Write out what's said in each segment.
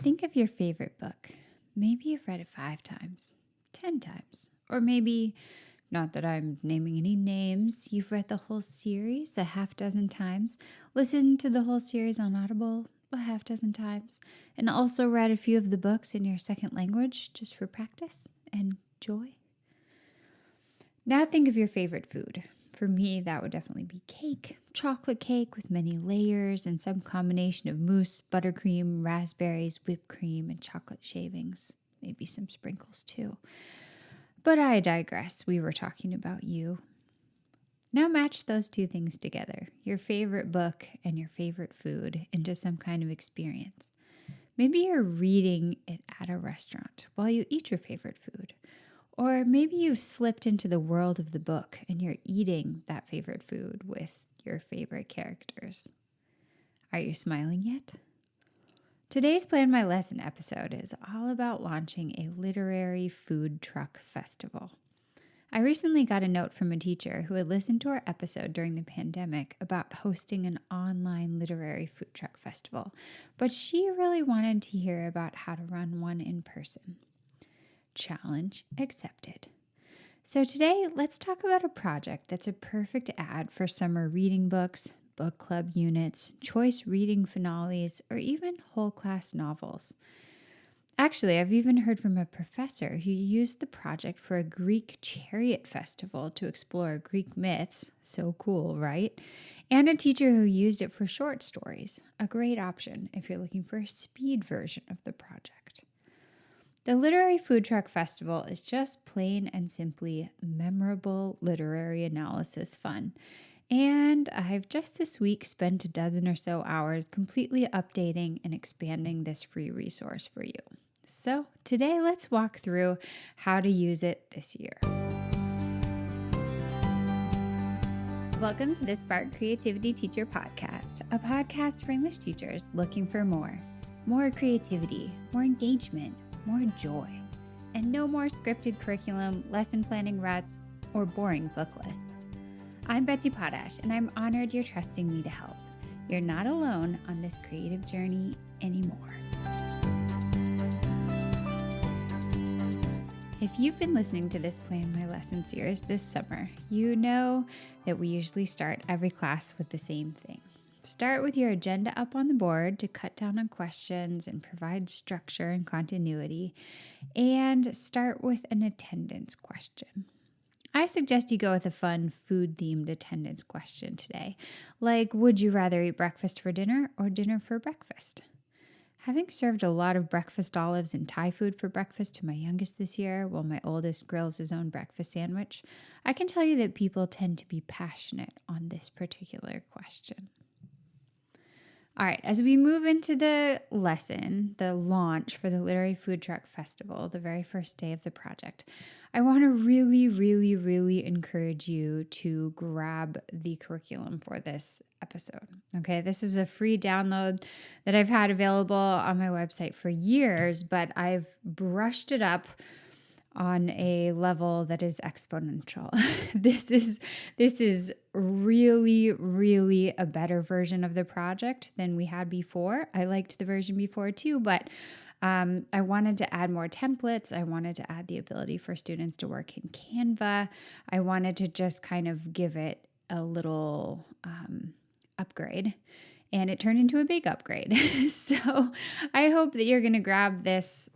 Think of your favorite book. Maybe you've read it 5 times, 10 times, or maybe, not that I'm naming any names, you've read the whole series a half dozen times, listened to the whole series on Audible a half dozen times, and also read a few of the books in your second language just for practice and joy. Now think of your favorite food. For me, that would definitely be cake. Chocolate cake with many layers and some combination of mousse, buttercream, raspberries, whipped cream, and chocolate shavings. Maybe some sprinkles too. But I digress. We were talking about you. Now match those two things together, your favorite book and your favorite food, into some kind of experience. Maybe you're reading it at a restaurant while you eat your favorite food. Or maybe you've slipped into the world of the book and you're eating that favorite food with your favorite characters. Are you smiling yet? Today's Plan My Lesson episode is all about launching a literary food truck festival. I recently got a note from a teacher who had listened to our episode during the pandemic about hosting an online literary food truck festival, but she really wanted to hear about how to run one in person. Challenge accepted. So today, let's talk about a project that's a perfect ad for summer reading books, book club units, choice reading finales, or even whole class novels. Actually, I've even heard from a professor who used the project for a Greek chariot festival to explore Greek myths. So cool, right? And a teacher who used it for short stories. A great option if you're looking for a speed version of the project. The Literary Food Truck Festival is just plain and simply memorable literary analysis fun. And I've just this week spent a dozen or so hours completely updating and expanding this free resource for you. So today, let's walk through how to use it this year. Welcome to the Spark Creativity Teacher Podcast, a podcast for English teachers looking for more creativity, more engagement, more joy, and no more scripted curriculum, lesson planning ruts, or boring book lists. I'm Betsy Potash, and I'm honored you're trusting me to help. You're not alone on this creative journey anymore. If you've been listening to this Plan My Lesson series this summer, you know that we usually start every class with the same thing. Start with your agenda up on the board to cut down on questions and provide structure and continuity, and start with an attendance question. I suggest you go with a fun food-themed attendance question today, like, would you rather eat breakfast for dinner or dinner for breakfast? Having served a lot of breakfast olives and Thai food for breakfast to my youngest this year, while my oldest grills his own breakfast sandwich, I can tell you that people tend to be passionate on this particular question. All right, as we move into the lesson, the launch for the Literary Food Truck Festival, the very first day of the project, I want to really encourage you to grab the curriculum for this episode. Okay, this is a free download that I've had available on my website for years, but I've brushed it up on a level that is exponential. This is really a better version of the project than we had before. I liked the version before too, but I wanted to add more templates. I wanted to add the ability for students to work in Canva. I wanted to just kind of give it a little upgrade. And it turned into a big upgrade. So I hope that you're going to grab this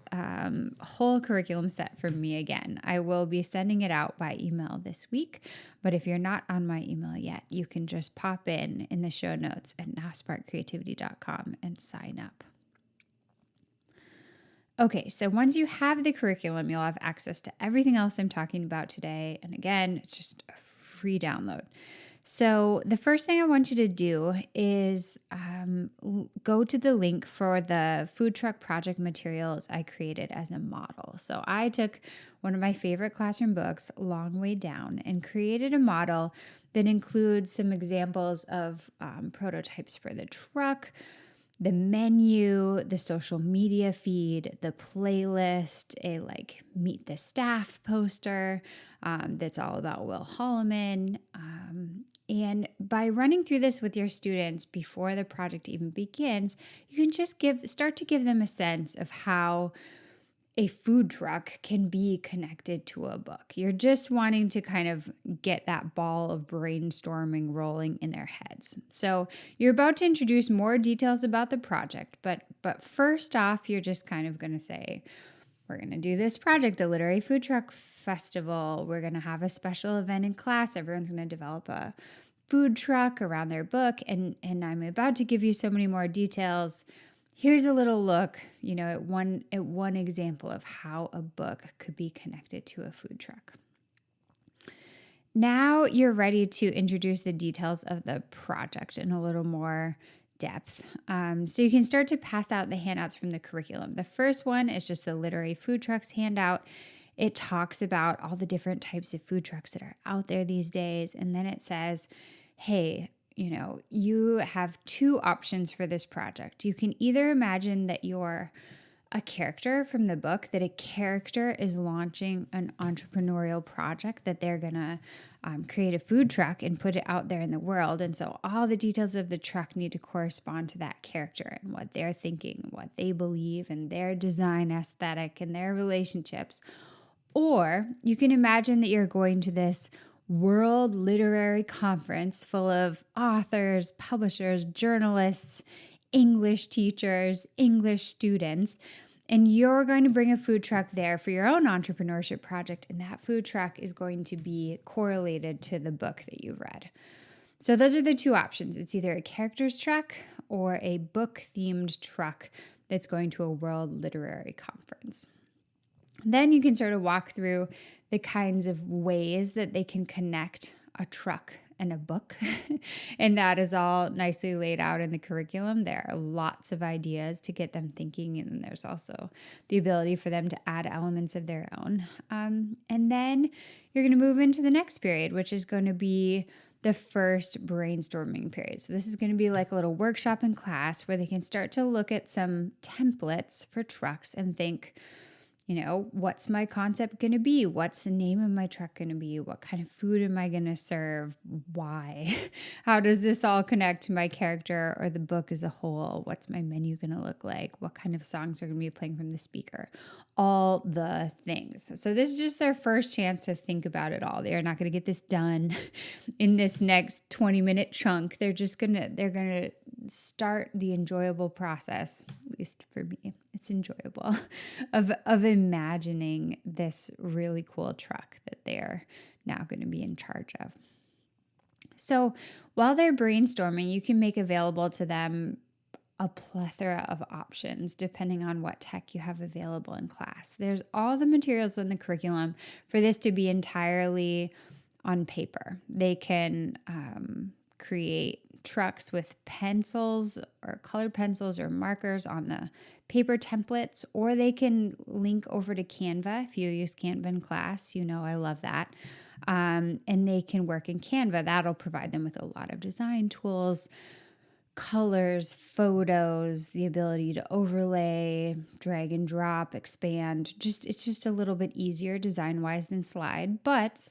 whole curriculum set from me again. I will be sending it out by email this week. But if you're not on my email yet, you can just pop in the show notes at nowsparkcreativity.com and sign up. Okay, so once you have the curriculum, you'll have access to everything else I'm talking about today. And again, it's just a free download. So the first thing I want you to do is go to the link for the food truck project materials I created as a model. So I took one of my favorite classroom books, Long Way Down, and created a model that includes some examples of prototypes for the truck, the menu, the social media feed, the playlist, a meet the staff poster that's all about Will Holloman, And by running through this with your students before the project even begins, you can just start to give them a sense of how a food truck can be connected to a book. You're just wanting to kind of get that ball of brainstorming rolling in their heads. So you're about to introduce more details about the project, but first off, you're just kind of going to say, we're going to do this project, the Literary Food Truck Festival. We're going to have a special event in class. Everyone's going to develop a food truck around their book. And I'm about to give you so many more details. Here's a little look, at one example of how a book could be connected to a food truck. Now you're ready to introduce the details of the project in a little more depth. So you can start to pass out the handouts from the curriculum. The first one is just the Literary Food Trucks handout. It talks about all the different types of food trucks that are out there these days. And then it says, hey, you have two options for this project. You can either imagine that you're a character from the book, that a character is launching an entrepreneurial project, that they're going to create a food truck and put it out there in the world. And so all the details of the truck need to correspond to that character and what they're thinking, what they believe, and their design aesthetic and their relationships. Or you can imagine that you're going to this world literary conference full of authors, publishers, journalists, English teachers, English students, and you're going to bring a food truck there for your own entrepreneurship project, and that food truck is going to be correlated to the book that you've read. So those are the two options. It's either a character's truck or a book-themed truck that's going to a world literary conference. Then you can sort of walk through the kinds of ways that they can connect a truck and a book. And that is all nicely laid out in the curriculum. There are lots of ideas to get them thinking. And then there's also the ability for them to add elements of their own. And then you're going to move into the next period, which is going to be the first brainstorming period. So this is going to be like a little workshop in class where they can start to look at some templates for trucks and think, what's my concept going to be? What's the name of my truck going to be? What kind of food am I going to serve? Why? How does this all connect to my character or the book as a whole? What's my menu going to look like? What kind of songs are going to be playing from the speaker? All the things. So this is just their first chance to think about it all. They're not going to get this done in this next 20-minute chunk. They're going to start the enjoyable process, at least for me. It's enjoyable, of imagining this really cool truck that they're now going to be in charge of. So while they're brainstorming, you can make available to them a plethora of options depending on what tech you have available in class. There's all the materials in the curriculum for this to be entirely on paper. They can create trucks with pencils or colored pencils or markers on the paper templates, or they can link over to Canva. If you use Canva in class, I love that. And they can work in Canva. That'll provide them with a lot of design tools, colors, photos, the ability to overlay, drag and drop, expand. It's just a little bit easier design-wise than Slide, but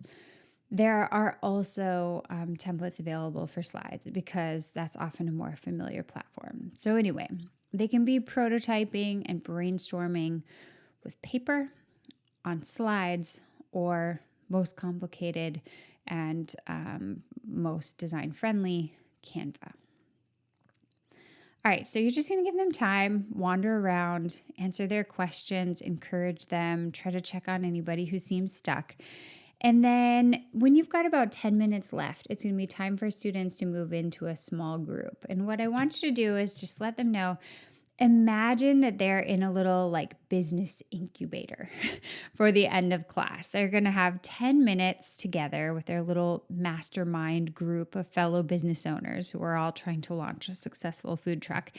there are also templates available for Slides because that's often a more familiar platform. So anyway, they can be prototyping and brainstorming with paper, on Slides, or most complicated and most design-friendly, Canva. All right, so you're just going to give them time, wander around, answer their questions, encourage them, try to check on anybody who seems stuck. And then when you've got about 10 minutes left, it's going to be time for students to move into a small group. And what I want you to do is just let them know, imagine that they're in a little business incubator for the end of class. They're going to have 10 minutes together with their little mastermind group of fellow business owners who are all trying to launch a successful food truck.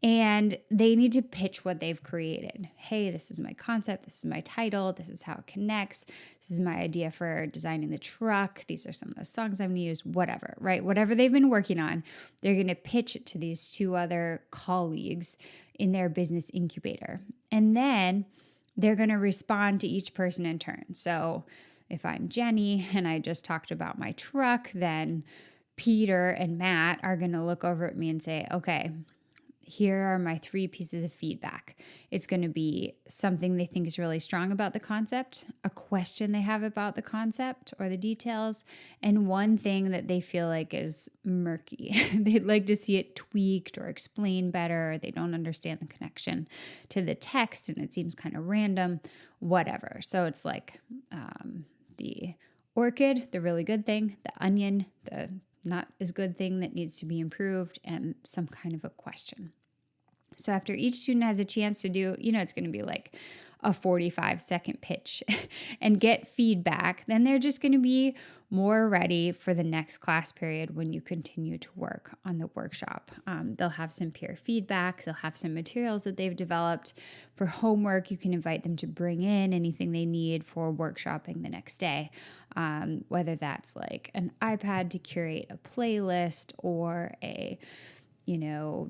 And they need to pitch what they've created. Hey, this is my concept. This is my title. This is how it connects. This is my idea for designing the truck. These are some of the songs I'm going to use, whatever, right? Whatever they've been working on, they're going to pitch it to these two other colleagues in their business incubator. And then they're going to respond to each person in turn. So if I'm Jenny and I just talked about my truck, then Peter and Matt are going to look over at me and say, okay, here are my 3 pieces of feedback. It's going to be something they think is really strong about the concept, a question they have about the concept or the details, and one thing that they feel like is murky. They'd like to see it tweaked or explained better. Or they don't understand the connection to the text and it seems kind of random, whatever. So it's like the orchid, the really good thing, the onion, the not as good thing that needs to be improved, and some kind of a question. So after each student has a chance to do, it's going to be like a 45-second pitch and get feedback, then they're just going to be more ready for the next class period when you continue to work on the workshop. They'll have some peer feedback. They'll have some materials that they've developed. For homework, you can invite them to bring in anything they need for workshopping the next day, whether that's like an iPad to curate a playlist or a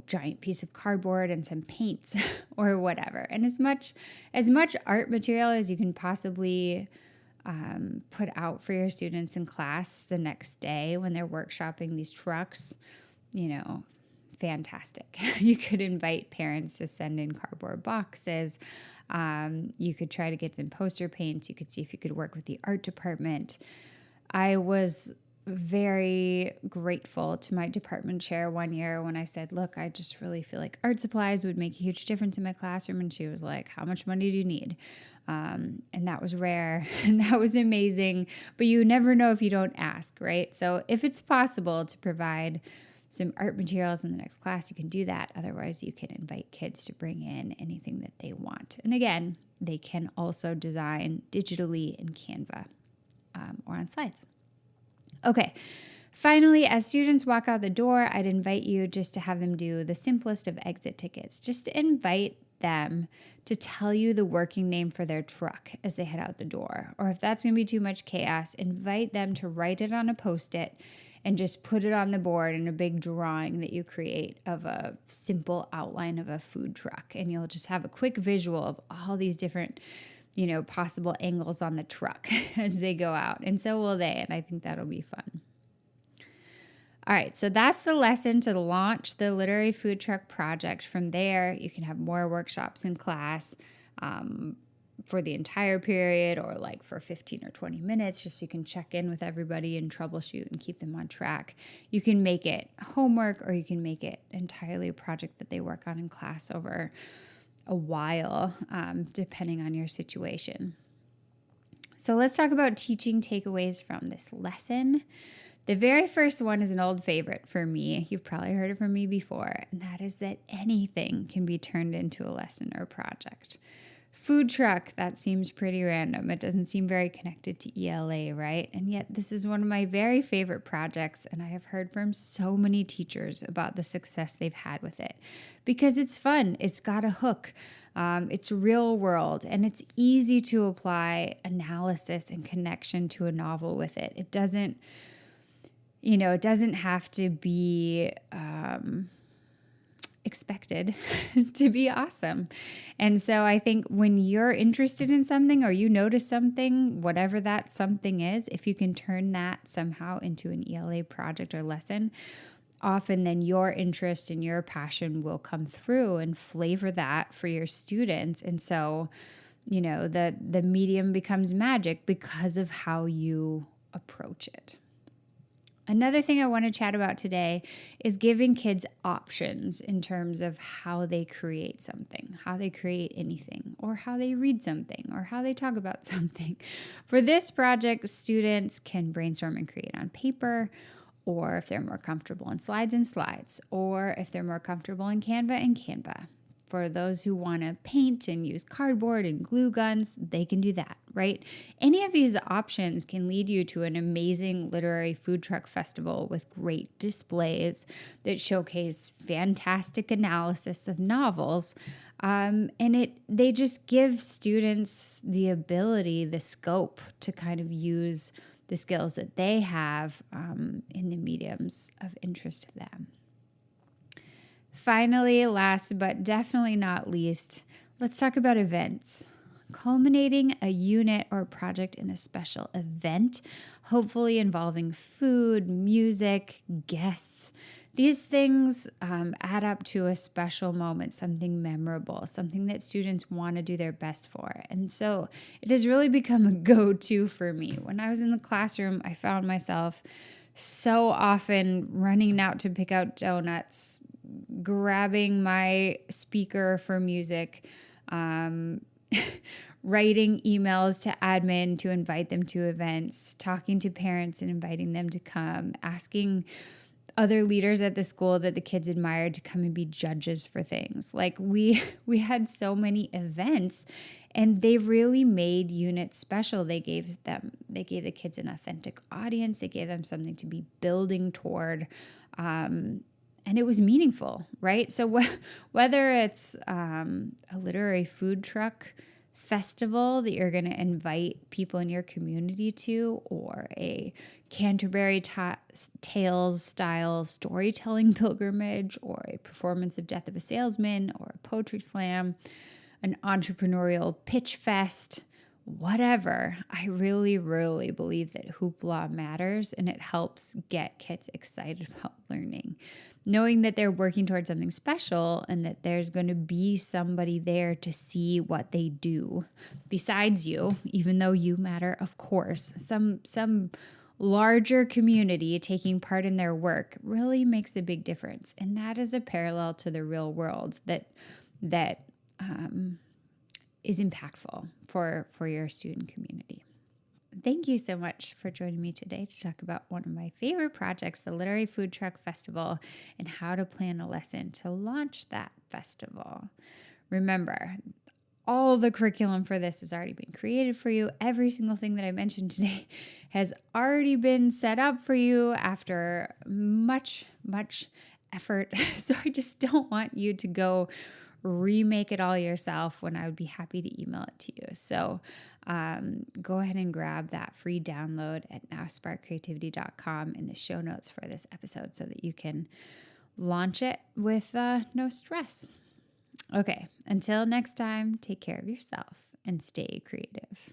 giant piece of cardboard and some paints or whatever. And as much art material as you can possibly put out for your students in class the next day when they're workshopping these trucks, fantastic. You could invite parents to send in cardboard boxes. You could try to get some poster paints. You could see if you could work with the art department. I was very grateful to my department chair one year when I said, look, I just really feel like art supplies would make a huge difference in my classroom. And she was like, how much money do you need? And that was rare and that was amazing, but you never know if you don't ask, right? So if it's possible to provide some art materials in the next class, you can do that. Otherwise, you can invite kids to bring in anything that they want. And again, they can also design digitally in Canva or on slides. Okay, finally, as students walk out the door, I'd invite you just to have them do the simplest of exit tickets, just to invite them to tell you the working name for their truck as they head out the door. Or if that's going to be too much chaos, invite them to write it on a Post-it and just put it on the board in a big drawing that you create of a simple outline of a food truck. And you'll just have a quick visual of all these different possible angles on the truck as they go out. And so will they. And I think that'll be fun. All right. So that's the lesson to launch the literary food truck project. From there, you can have more workshops in class for the entire period or like for 15 or 20 minutes, just so you can check in with everybody and troubleshoot and keep them on track. You can make it homework or you can make it entirely a project that they work on in class over a while, depending on your situation. So let's talk about teaching takeaways from this lesson. The very first one is an old favorite for me. You've probably heard it from me before, and that is that anything can be turned into a lesson or project. Food truck, that seems pretty random. It doesn't seem very connected to ELA, right? And yet this is one of my very favorite projects, and I have heard from so many teachers about the success they've had with it because it's fun. It's got a hook. It's real world, and it's easy to apply analysis and connection to a novel with it. It doesn't have to be expected to be awesome. And so I think when you're interested in something or you notice something, whatever that something is, if you can turn that somehow into an ELA project or lesson, often then your interest and your passion will come through and flavor that for your students. And so, the medium becomes magic because of how you approach it. Another thing I want to chat about today is giving kids options in terms of how they create something, how they create anything, or how they read something, or how they talk about something. For this project, students can brainstorm and create on paper, or if they're more comfortable in slides, or if they're more comfortable in Canva. For those who want to paint and use cardboard and glue guns, they can do that, right? Any of these options can lead you to an amazing literary food truck festival with great displays that showcase fantastic analysis of novels. And they just give students the ability, the scope to kind of use the skills that they have in the mediums of interest to them. Finally, last but definitely not least, let's talk about events. culminating a unit or project in a special event, hopefully involving food, music, guests. These things add up to a special moment, something memorable, something that students want to do their best for. And so it has really become a go-to for me. When I was in the classroom, I found myself so often running out to pick out donuts, grabbing my speaker for music, writing emails to admin to invite them to events, talking to parents and inviting them to come, asking other leaders at the school that the kids admired to come and be judges for things. Like we had so many events, and they really made units special. They gave the kids an authentic audience. They gave them something to be building toward. And it was meaningful, right? So whether it's a literary food truck festival that you're going to invite people in your community to, or a Canterbury Tales style storytelling pilgrimage, or a performance of Death of a Salesman, or a poetry slam, an entrepreneurial pitch fest, whatever, I really, really believe that hoopla matters, and it helps get kids excited about learning. Knowing that they're working towards something special and that there's going to be somebody there to see what they do besides you, even though you matter, of course, some larger community taking part in their work really makes a big difference. And that is a parallel to the real world that is impactful for your student community. Thank you so much for joining me today to talk about one of my favorite projects, the Literary Food Truck Festival, and how to plan a lesson to launch that festival. Remember, all the curriculum for this has already been created for you. Every single thing that I mentioned today has already been set up for you after much, much effort. So I just don't want you to go remake it all yourself when I would be happy to email it to you. So go ahead and grab that free download at nowsparkcreativity.com in the show notes for this episode so that you can launch it with no stress. Okay, until next time, take care of yourself and stay creative.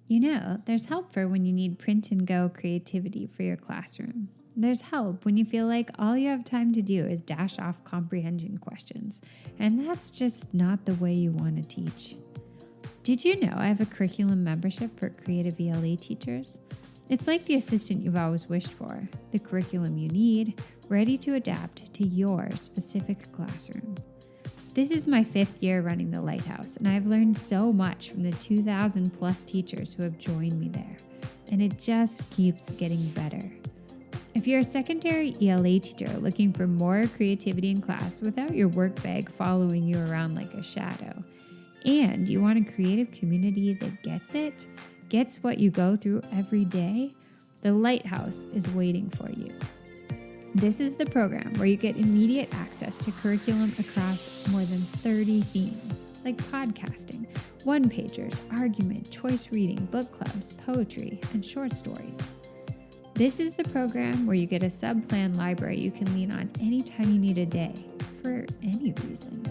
You know, there's help for when you need print and go creativity for your classroom. There's help when you feel like all you have time to do is dash off comprehension questions, and that's just not the way you want to teach. Did you know I have a curriculum membership for creative ELA teachers? It's like the assistant you've always wished for, the curriculum you need, ready to adapt to your specific classroom. This is my 5th year running the Lighthouse, and I've learned so much from the 2,000 plus teachers who have joined me there, and it just keeps getting better. If you're a secondary ELA teacher looking for more creativity in class without your work bag following you around like a shadow, and you want a creative community that gets what you go through every day, the Lighthouse is waiting for you. This is the program where you get immediate access to curriculum across more than 30 themes, like podcasting, one-pagers, argument, choice reading, book clubs, poetry, and short stories. This is the program where you get a sub-plan library you can lean on anytime you need a day, for any reason.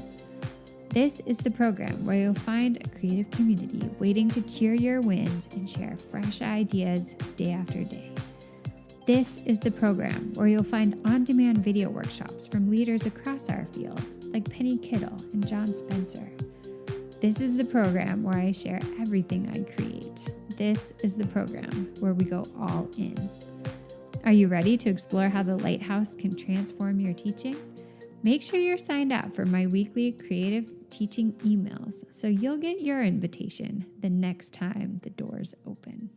This is the program where you'll find a creative community waiting to cheer your wins and share fresh ideas day after day. This is the program where you'll find on-demand video workshops from leaders across our field, like Penny Kittle and John Spencer. This is the program where I share everything I create. This is the program where we go all in. Are you ready to explore how the Lighthouse can transform your teaching? Make sure you're signed up for my weekly creative teaching emails so you'll get your invitation the next time the doors open.